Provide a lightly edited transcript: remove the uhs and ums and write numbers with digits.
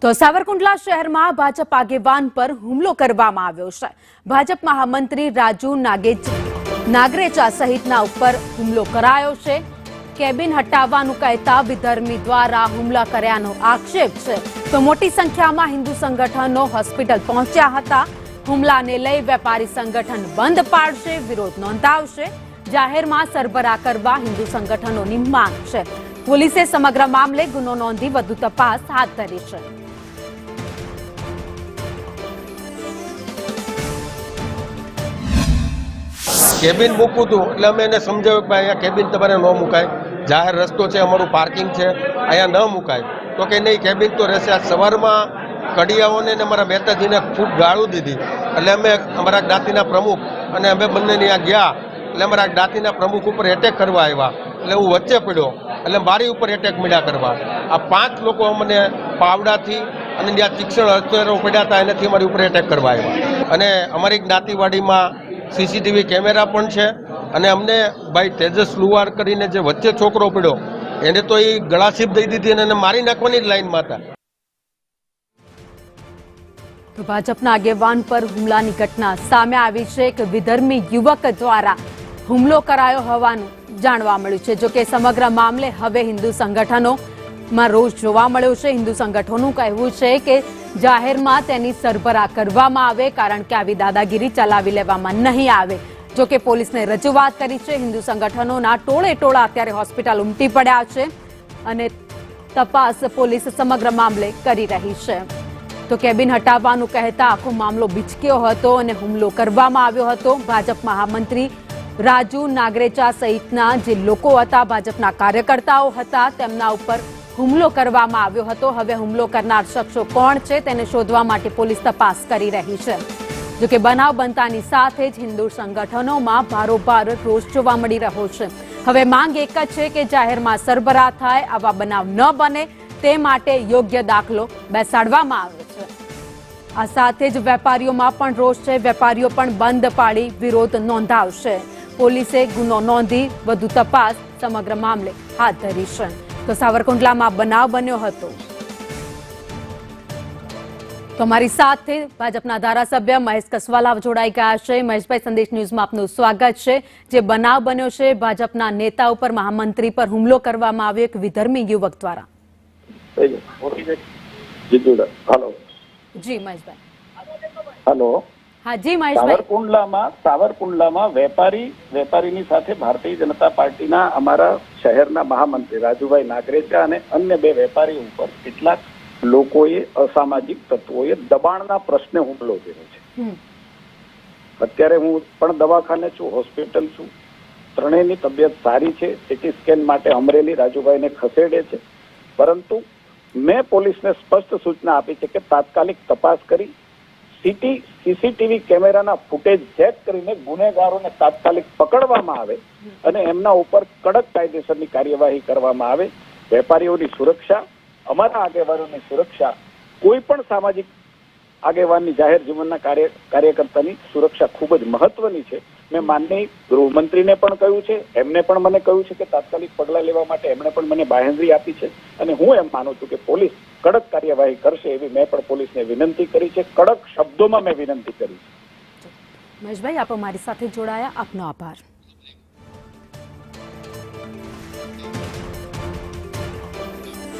તો સાવરકુંડલા શહેરમાં ભાજપ આગેવાન પર હુમલો કરવામાં આવ્યો છે। ભાજપ મહામંત્રી રાજુ નાગરેચા સહિતના ઉપર હુમલો કરાયો છે। કેબિન હટાવવાનું કહેતા વિધર્મી દ્વારા હુમલા કર્યાનો આક્ષેપ છે। તો મોટી સંખ્યામાં હિન્દુ સંગઠનો હોસ્પિટલ પહોંચ્યા હતા। હુમલાને લઈ વેપારી સંગઠન બંધ પાડશે, વિરોધ નોંધાવશે। જાહેરમાં સરબરાહ કરવા હિન્દુ સંગઠનોની માંગ છે। પોલીસે સમગ્ર મામલે ગુનો નોંધી વધુ તપાસ હાથ ધરી છે। કેબિન મૂકવું હતું એટલે અમે એને સમજાવ્યું કે અહીંયા કેબિન તમારે ન મુકાય, જાહેર રસ્તો છે, અમારું પાર્કિંગ છે, અહીંયા ન મુકાય। તો કે નહીં, કેબિન તો રહેશે। આજ સવારમાં કડિયાઓને ને અમારા મહેતાજીને ખૂબ ગાળું દીધી। એટલે અમે અમારા જ્ઞાતિના પ્રમુખ અને અમે બંને ત્યાં ગયા। એટલે અમારા જ્ઞાતિના પ્રમુખ ઉપર એટેક કરવા આવ્યા। એટલે હું વચ્ચે પડ્યો, એટલે મારી ઉપર એટેક મળ્યા કરવા। આ 5 લોકો અમને પાવડાથી અને જ્યાં તીક્ષ્ણ હથિયારો પડ્યા હતા એનાથી અમારી ઉપર એટેક કરવા આવ્યા। અને અમારી જ્ઞાતિવાડીમાં સીસીટીવી કેમેરા પણ છે। અને અમને ભાઈ તેજસ લુવાર કરીને જે વચ્ચે છોકરો પડ્યો એને તો એ ગળાસીપ દઈ દીધી અને એને મારી નાખવાની જ લાઈનમાં હતા। તો ભાજપના આગેવાન પર હુમલાની ઘટના સામે આવી છે કે વિધર્મી યુવક દ્વારા હુમલો કરાયો હોવાનું જાણવા મળ્યું છે। જો કે સમગ્ર મામલે હવે હિન્દુ સંગઠનોમાં રોષ જોવા મળ્યો છે। હિન્દુ સંગઠનોનું કહેવું છે કે જાહેરમાં તેની સરબરાહ કરવામાં આવે, કારણ કે આવી દાદાગીરી ચલાવી લેવામાં નહીં આવે। જો કે પોલીસને રજૂઆત કરી છે। હિન્દુ સંગઠનોના ટોળે ટોળા અત્યારે હોસ્પિટલ ઉમટી પડ્યા છે અને તપાસ પોલીસ સમગ્ર મામલે કરી રહી છે। તો કેબિન હટાવવાનું કહેતા આખો મામલો બિચક્યો હતો અને હુમલો કરવામાં આવ્યો હતો। ભાજપ મહામંત્રી રાજુ નાગરેચા સહિતના જે લોકો હતા, ભાજપના કાર્યકર્તાઓ હતા, તેમના ઉપર હુમલો કરવામાં આવ્યો હતો। હવે હુમલો કરનાર શખ્સો કોણ છે તેને શોધવા માટે પોલીસ તપાસ કરી રહી છે। જો કે બનાવ બનતાની સાથે જ હિન્દુ સંગઠનોમાં ભારોભાર રોષ જોવા મળી રહ્યો છે। હવે માંગ એક જ છે કે જાહેરમાં સરબરાહ થાય, આવા બનાવ ન બને તે માટે યોગ્ય દાખલો બેસાડવામાં આવે છે। આ સાથે જ વેપારીઓમાં પણ રોષ છે। વેપારીઓ પણ બંધ પાડી વિરોધ નોંધાવશે। પોલીસે ગુનો નોંધી વધુ તપાસ સમગ્ર મામલે હાથ ધરી છે। તો સાવરકુંડલામાં બનાવ બન્યો હતો। તો અમારી સાથે ભાજપના ધારાસભ્ય મહેશ કસવાલા જોડાઈ ગયા છે। મહેશભાઈ, સંદેશ ન્યૂઝમાં આપનું સ્વાગત છે। જે બનાવ બન્યો છે, ભાજપના નેતા ઉપર, મહામંત્રી પર હુમલો કરવામાં આવ્યો એક વિધર્મી યુવક દ્વારા। જી મહેશભાઈ। હેલો। હા જી મહેશભાઈ। સાવરકુંડલામાં વેપારીની સાથે ભારતીય જનતા પાર્ટીના અમારા શહેરના મહામંત્રી રાજુભાઈ નાગરેચા અને અન્ય 2 વેપારીઓ ઉપર કેટલાક લોકોએ, અસામાજિક તત્વોએ દબાણના પ્રશ્ને હુમલો કર્યો છે। અત્યારે હું પણ દવાખાને છું, હોસ્પિટલ છું। ત્રણેયની તબિયત સારી છે। સિટી સ્કેન માટે અમરેલી રાજુભાઈને ખસેડે છે, પરંતુ મેં પોલીસને સ્પષ્ટ સૂચના આપી છે કે તાત્કાલિક તપાસ કરી સીસીટીવી કેમેરાના ફૂટેજ ચેક કરીને ગુનેગારોને તાત્કાલિક પકડવામાં આવે અને એમના ઉપર કડક કાયદેસરની કાર્યવાહી કરવામાં આવે। વેપારીઓની સુરક્ષા, અમારા આગેવાનોની સુરક્ષા, કોઈ પણ સામાજિક આગેવાનની, જાહેર જીવનના કાર્યકર્તાની સુરક્ષા ખૂબ જ મહત્વની છે। મેં માનનીય ગૃહમંત્રીને પણ કહ્યું છે, એમને પણ મને કહ્યું છે કે તાત્કાલિક પગલાં લેવા માટે એમણે પણ મને બાંહેધરી આપી છે। અને હું એમ માનું છું કે પોલીસ કડક કાર્યવાહી કરશે એવી મેં પણ પોલીસને વિનંતી કરી છે। કડક શબ્દોમાં મેં વિનંતી કરી છે। મહેશભાઈ, આપ અમારી સાથે જોડાયા, આપનો આભાર।